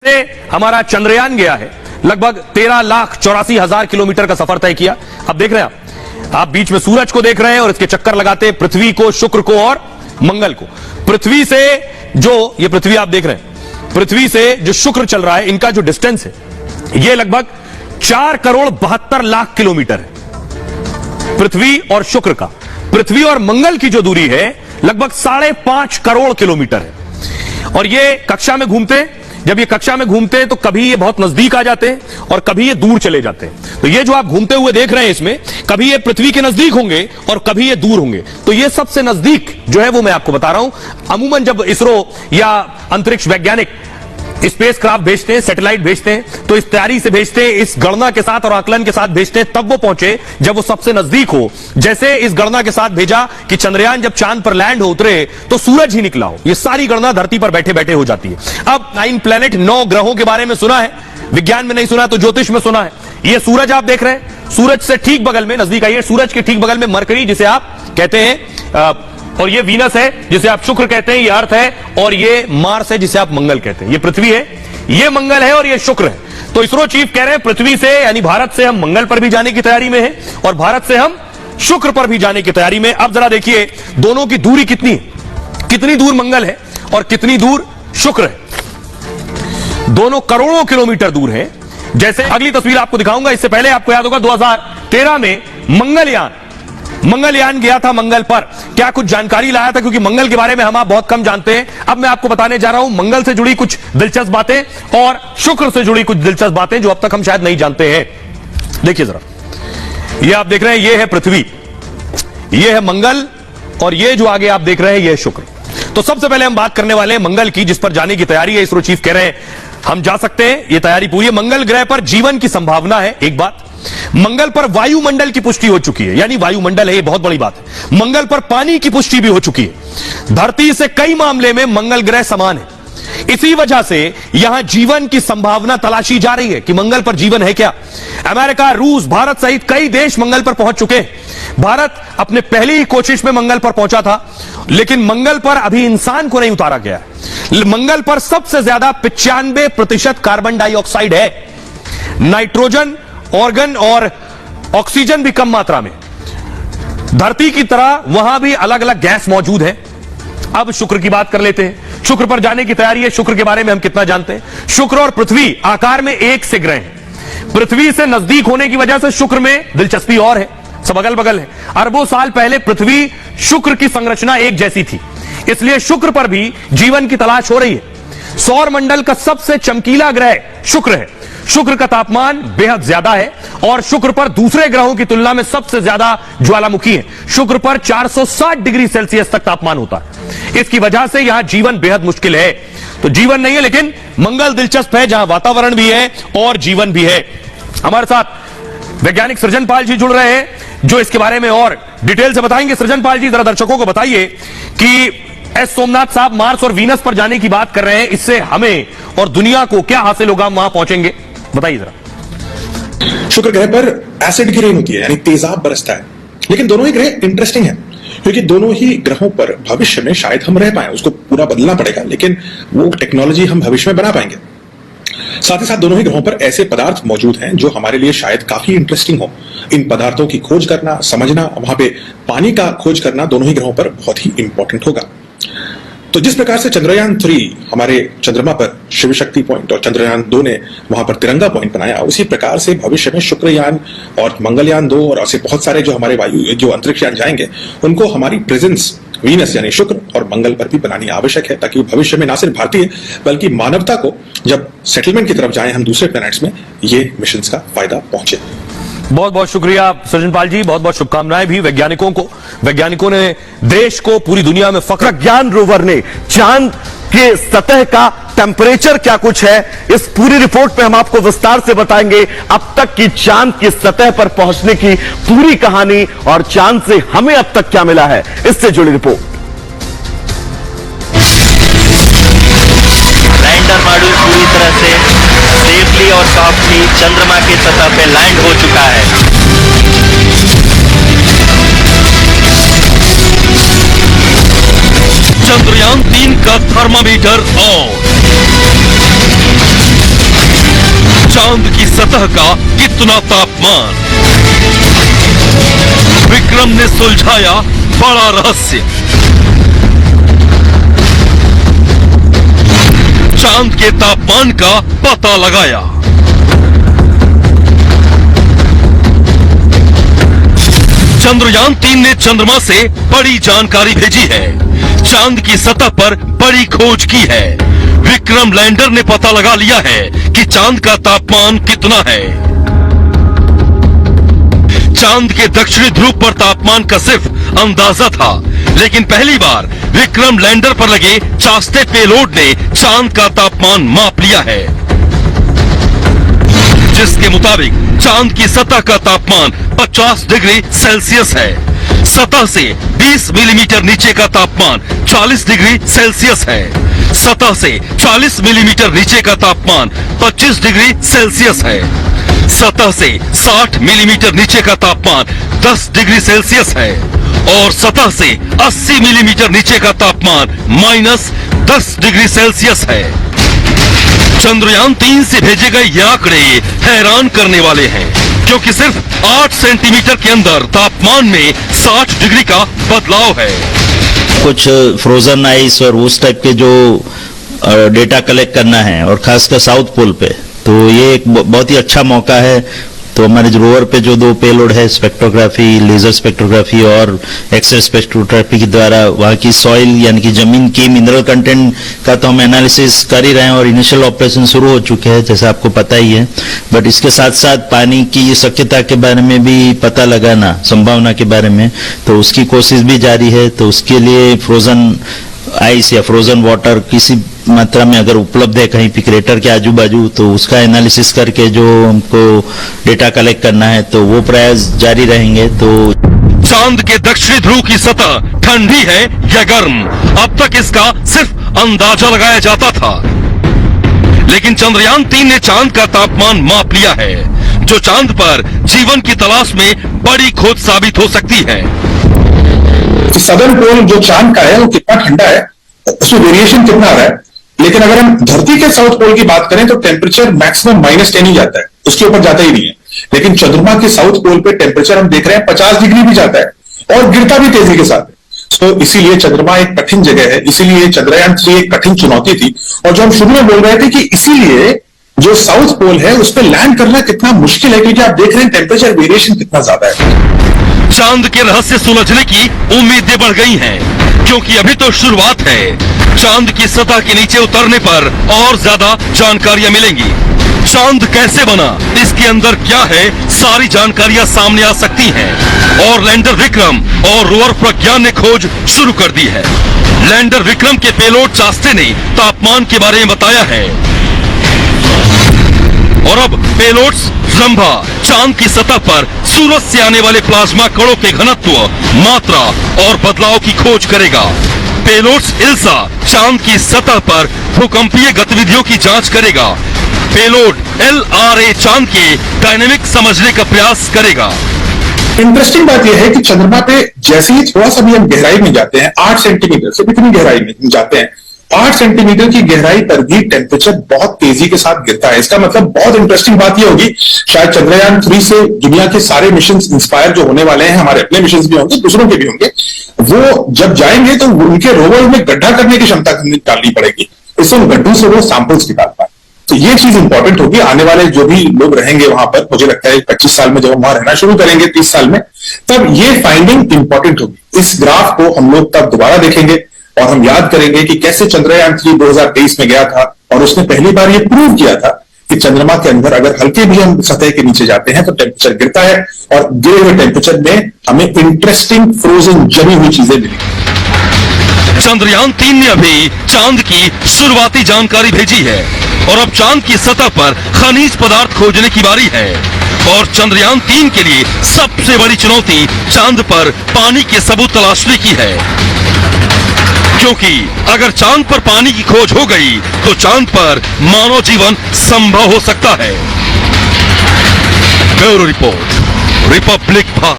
से हमारा चंद्रयान गया है, लगभग 13,84,000 किलोमीटर का सफर तय किया। अब देख रहे हैं आप बीच में सूरज को देख रहे हैं और इसके चक्कर लगाते हैं पृथ्वी को, शुक्र को और मंगल को। पृथ्वी से जो ये पृथ्वी आप देख रहे हैं, पृथ्वी से जो शुक्र चल रहा है, इनका जो डिस्टेंस है ये लगभग 4,72,00,000 किलोमीटर है पृथ्वी और शुक्र का। पृथ्वी और मंगल की जो दूरी है लगभग 5.5 करोड़ किलोमीटर है। और ये कक्षा में घूमते हैं, जब ये कक्षा में घूमते हैं तो कभी ये बहुत नजदीक आ जाते हैं और कभी ये दूर चले जाते हैं। तो ये जो आप घूमते हुए देख रहे हैं, इसमें कभी ये पृथ्वी के नजदीक होंगे और कभी ये दूर होंगे। तो ये सबसे नजदीक जो है वो मैं आपको बता रहा हूं। अमूमन जब इसरो या अंतरिक्ष वैज्ञानिक स्पेस क्राफ्ट भेजते हैं, सैटेलाइट भेजते हैं, तो इस तैयारी से भेजते हैं, इस गणना के साथ और आकलन के साथ भेजते हैं, तब वो पहुंचे जब वो सबसे नजदीक हो। जैसे इस गणना के साथ भेजा कि चंद्रयान जब चांद पर लैंड हो उतरे तो सूरज ही निकला हो। ये सारी गणना धरती पर बैठे बैठे हो जाती है। अब 9 प्लैनेट 9 ग्रहों के बारे में सुना है, विज्ञान में नहीं सुना तो ज्योतिष में सुना है। ये सूरज आप देख रहे हैं, सूरज से ठीक बगल में, नजदीक आइए, सूरज के ठीक बगल में मरकरी जिसे आप कहते हैं, और ये वीनस है जिसे आप शुक्र कहते हैं, ये अर्थ है, और ये मार्स है जिसे आप मंगल कहते हैं। ये पृथ्वी है, ये मंगल है और ये शुक्र है। तो इसरो चीफ कह रहे हैं पृथ्वी से यानी भारत से हम मंगल पर भी जाने की तैयारी में हैं और भारत से हम शुक्र पर भी जाने की तैयारी में। अब जरा देखिए दोनों की दूरी कितनी है, कितनी दूर मंगल है और कितनी दूर शुक्र है। दोनों करोड़ों किलोमीटर दूर है। जैसे अगली तस्वीर आपको दिखाऊंगा, इससे पहले आपको याद होगा 2013 में मंगलयान गया था मंगल पर। क्या कुछ जानकारी लाया था, क्योंकि मंगल के बारे में हम आप बहुत कम जानते हैं। अब मैं आपको बताने जा रहा हूं मंगल से जुड़ी कुछ दिलचस्प बातें और शुक्र से जुड़ी कुछ दिलचस्प बातें जो अब तक हम शायद नहीं जानते हैं। देखिए जरा, ये आप देख रहे हैं, ये है पृथ्वी, ये है मंगल, और ये जो आगे आप देख रहे हैं ये है शुक्र। तो सबसे पहले हम बात करने वाले हैं मंगल की, जिस पर जाने की तैयारी है। इसरो चीफ कह रहे हैं हम जा सकते हैं, ये तैयारी पूरी है। मंगल ग्रह पर जीवन की संभावना है। एक बात, मंगल पर वायुमंडल की पुष्टि हो चुकी है, यानी वायुमंडल है, ये बहुत बड़ी बात है। मंगल पर पानी की पुष्टि भी हो चुकी है। धरती से कई मामले में मंगल ग्रह समान है। इसी वजह से यहां जीवन की संभावना तलाशी जा रही है कि मंगल पर जीवन है क्या। अमेरिका, रूस, भारत सहित कई देश मंगल पर पहुंच चुके हैं। भारत अपने पहली ही कोशिश में मंगल पर पहुंचा था, लेकिन मंगल पर अभी इंसान को नहीं उतारा गया है। मंगल पर सबसे ज्यादा 95% कार्बन डाइऑक्साइड है। नाइट्रोजन, ऑर्गन और ऑक्सीजन भी कम मात्रा में। धरती की तरह वहां भी अलग अलग गैस मौजूद है। अब शुक्र की बात कर लेते हैं। शुक्र पर जाने की तैयारी है। शुक्र के बारे में हम कितना जानते हैं? शुक्र और पृथ्वी आकार में एक से ग्रह हैं। पृथ्वी से नजदीक होने की वजह से शुक्र में दिलचस्पी और है, सब अगल बगल है। अरबों साल पहले पृथ्वी शुक्र की संरचना एक जैसी थी, इसलिए शुक्र पर भी जीवन की तलाश हो रही है। सौर मंडल का सबसे चमकीला ग्रह शुक्र है। शुक्र का तापमान बेहद ज्यादा है और शुक्र पर दूसरे ग्रहों की तुलना में सबसे ज्यादा ज्वालामुखी है। शुक्र पर 460 डिग्री सेल्सियस तक तापमान होता है। इसकी वजह से यहां जीवन बेहद मुश्किल है। तो जीवन नहीं है, लेकिन मंगल दिलचस्प है, जहां वातावरण भी है और जीवन भी है। हमारे साथ वैज्ञानिक सृजनपाल जी जुड़ रहे हैं, जो इसके बारे में और डिटेल से बताएंगे। सृजनपाल जी, जरा दर्शकों को बताइए कि एस सोमनाथ साहब मार्स और वीनस पर जाने की बात कर रहे हैं, इससे हमें और दुनिया को क्या हासिल होगा, हम वहां पहुंचेंगे, बताइए जरा। शुक्र ग्रह पर एसिड की रेन होती है, यानी तेजाब बरसता है। लेकिन दोनों ही ग्रह इंटरेस्टिंग है, क्योंकि दोनों ही ग्रहों पर भविष्य में शायद हम रह पाए। उसको पूरा बदलना पड़ेगा, लेकिन वो टेक्नोलॉजी हम भविष्य में बना पाएंगे। साथ ही साथ दोनों ही ग्रहों पर ऐसे पदार्थ मौजूद हैं जो हमारे लिए शायद काफी इंटरेस्टिंग हो। इन पदार्थों की खोज करना, समझना, वहां पे पानी का खोज करना दोनों ही ग्रहों पर बहुत ही इंपॉर्टेंट होगा। तो जिस प्रकार से चंद्रयान 3 हमारे चंद्रमा पर शिव शक्ति पॉइंट और चंद्रयान 2 ने वहां पर तिरंगा पॉइंट बनाया, उसी प्रकार से भविष्य में शुक्रयान और मंगलयान 2 और ऐसे बहुत सारे जो हमारे वायु जो अंतरिक्षयान जाएंगे, उनको हमारी प्रेजेंस वीनस यानी शुक्र और मंगल पर भी बनानी आवश्यक है, ताकि भविष्य में न सिर्फ भारतीय बल्कि मानवता को जब सेटलमेंट की तरफ जाए हम दूसरे प्लैनेट्स में, ये मिशन का फायदा पहुंचे। बहुत बहुत शुक्रिया सृजनपाल जी, बहुत बहुत शुभकामनाएं भी वैज्ञानिकों को। वैज्ञानिकों ने देश को, पूरी दुनिया में फख्र। ज्ञान रोवर ने चांद के सतह का टेम्परेचर क्या कुछ है, इस पूरी रिपोर्ट में हम आपको विस्तार से बताएंगे। अब तक की चांद की सतह पर पहुंचने की पूरी कहानी और चांद से हमें अब तक क्या मिला है, इससे जुड़ी रिपोर्ट। लैंडर मॉड्यूल पूरी तरह से सेफली और सॉफ्टली चंद्रमा की सतह पे लैंड हो चुका है। चंद्रयान 3 का थर्मामीटर ऑन। चांद की सतह का कितना तापमान। विक्रम ने सुलझाया बड़ा रहस्य। चांद के तापमान का पता लगाया। चंद्रयान 3 ने चंद्रमा से बड़ी जानकारी भेजी है। चांद की सतह पर बड़ी खोज की है। विक्रम लैंडर ने पता लगा लिया है कि चांद का तापमान कितना है। चांद के दक्षिणी ध्रुव पर तापमान का सिर्फ अंदाजा था, लेकिन पहली बार विक्रम लैंडर पर लगे चास्ते पेलोड ने चांद का तापमान माप लिया है, जिसके मुताबिक चांद की सतह का तापमान 50 डिग्री सेल्सियस है। सतह से 20 मिलीमीटर नीचे का तापमान 40 डिग्री सेल्सियस है। सतह से 40 मिलीमीटर नीचे का तापमान 25 डिग्री सेल्सियस है। सतह से 60 मिलीमीटर नीचे का तापमान 10 डिग्री सेल्सियस है और सतह से 80 मिलीमीटर नीचे का तापमान -10 डिग्री सेल्सियस है। चंद्रयान 3 से भेजे गए ये आंकड़े हैरान करने वाले हैं, क्योंकि सिर्फ 8 सेंटीमीटर के अंदर तापमान में 60 डिग्री का बदलाव है। कुछ फ्रोजन आइस और उस टाइप के जो डेटा कलेक्ट करना है, और खासकर साउथ पोल पे, तो ये एक बहुत ही अच्छा मौका है। तो हमारे जो रोवर पे जो 2 पेलोड है, स्पेक्ट्रोग्राफी, लेजर स्पेक्ट्रोग्राफी और एक्सरे स्पेक्ट्रोग्राफी के द्वारा वहाँ की सॉइल यानी कि जमीन की मिनरल कंटेंट का तो हम एनालिसिस कर ही रहे हैं और इनिशियल ऑपरेशन शुरू हो चुके हैं, जैसे आपको पता ही है। बट इसके साथ साथ पानी की शक्यता के बारे में भी पता लगाना, संभावना के बारे में, तो उसकी कोशिश भी जारी है। तो उसके लिए फ्रोजन आइस या फ्रोजन वाटर किसी मात्रा में अगर उपलब्ध है कहीं पे क्रेटर के आजू बाजू, तो उसका एनालिसिस करके जो हमको डेटा कलेक्ट करना है, तो वो प्रयास जारी रहेंगे। तो चांद के दक्षिणी ध्रुव की सतह ठंडी है या गर्म, अब तक इसका सिर्फ अंदाजा लगाया जाता था, लेकिन चंद्रयान 3 ने चांद का तापमान माप लिया है, जो चांद पर जीवन की तलाश में बड़ी खोज साबित हो सकती है। सदर्न पोल जो चांद का है वो कितना ठंडा है, उसमें वेरिएशन कितना आ रहा है। लेकिन अगर हम धरती के साउथ पोल की बात करें तो टेम्परेचर मैक्सिमम -10 ही जाता है, उसके ऊपर जाता ही नहीं है। लेकिन चंद्रमा के साउथ पोल पे टेम्परेचर हम देख रहे हैं 50 डिग्री भी जाता है और गिरता भी तेजी के साथ। तो इसीलिए चंद्रमा एक कठिन जगह है, इसीलिए चंद्रयान 3 एक कठिन चुनौती थी। और जो हम शुरू में बोल रहे थे कि इसीलिए जो साउथ पोल है उस पर लैंड करना कितना मुश्किल है, क्योंकि आप देख रहे हैं टेम्परेचर वेरिएशन कितना ज्यादा है। चांद के रहस्य सुलझने की उम्मीदें बढ़ गई हैं, क्योंकि अभी तो शुरुआत है। चांद की सतह के नीचे उतरने पर और ज्यादा जानकारियां मिलेंगी। चांद कैसे बना, इसके अंदर क्या है, सारी जानकारियां सामने आ सकती हैं। और लैंडर विक्रम और रोवर प्रज्ञान ने खोज शुरू कर दी है। लैंडर विक्रम के पेलोड चास्ते ने तापमान के बारे में बताया है, और अब पेलोड्स रंभा चांद की सतह पर सूरज से आने वाले प्लाज्मा कणों के घनत्व, मात्रा और बदलाव की खोज करेगा। पेलोड्स इल्सा चांद की सतह पर भूकंपीय गतिविधियों की जांच करेगा। पेलोड LRA चांद के डायनेमिक समझने का प्रयास करेगा। इंटरेस्टिंग बात यह है कि चंद्रमा पे जैसे ही थोड़ा सा भी हम गहराई में जाते हैं, 8 सेंटीमीटर से कितनी गहराई में जाते हैं, 8 सेंटीमीटर की गहराई पर भी टेम्परेचर बहुत तेजी के साथ गिरता है। इसका मतलब बहुत इंटरेस्टिंग बात यह होगी, शायद चंद्रयान 3 से दुनिया के सारे मिशन इंस्पायर जो होने वाले हैं, हमारे अपने मिशन भी होंगे, दूसरों के भी होंगे, वो जब जाएंगे तो उनके रोवर में गड्ढा करने की क्षमता निकालनी पड़ेगी, इससे उन गड्ढों से वो सैंपल्स निकाल पाए। तो ये चीज इंपॉर्टेंट होगी। आने वाले जो भी लोग रहेंगे वहां पर, मुझे लगता है 25 साल में जब हम वहां रहना शुरू करेंगे, 30 साल में, तब ये फाइंडिंग इंपॉर्टेंट होगी। इस ग्राफ को हम लोग तब दोबारा देखेंगे और हम याद करेंगे कि कैसे चंद्रयान 3 2023 में गया था और उसने पहली बार ये प्रूव किया था कि चंद्रमा के अंदर अगर हल्के भी हम सतह के नीचे जाते हैं तो टेम्परेचर गिरता है, और गिरे हुए टेम्परेचर में हमें इंटरेस्टिंग फ्रोजन जमी हुई चीजें मिली। चंद्रयान 3 ने अभी चांद की शुरुआती जानकारी भेजी है, और अब चांद की सतह पर खनिज पदार्थ खोजने की बारी है। और चंद्रयान 3 के लिए सबसे बड़ी चुनौती चांद पर पानी के सबूत तलाशने की है, क्योंकि अगर चांद पर पानी की खोज हो गई तो चांद पर मानव जीवन संभव हो सकता है। Bureau report, Republic Bharat.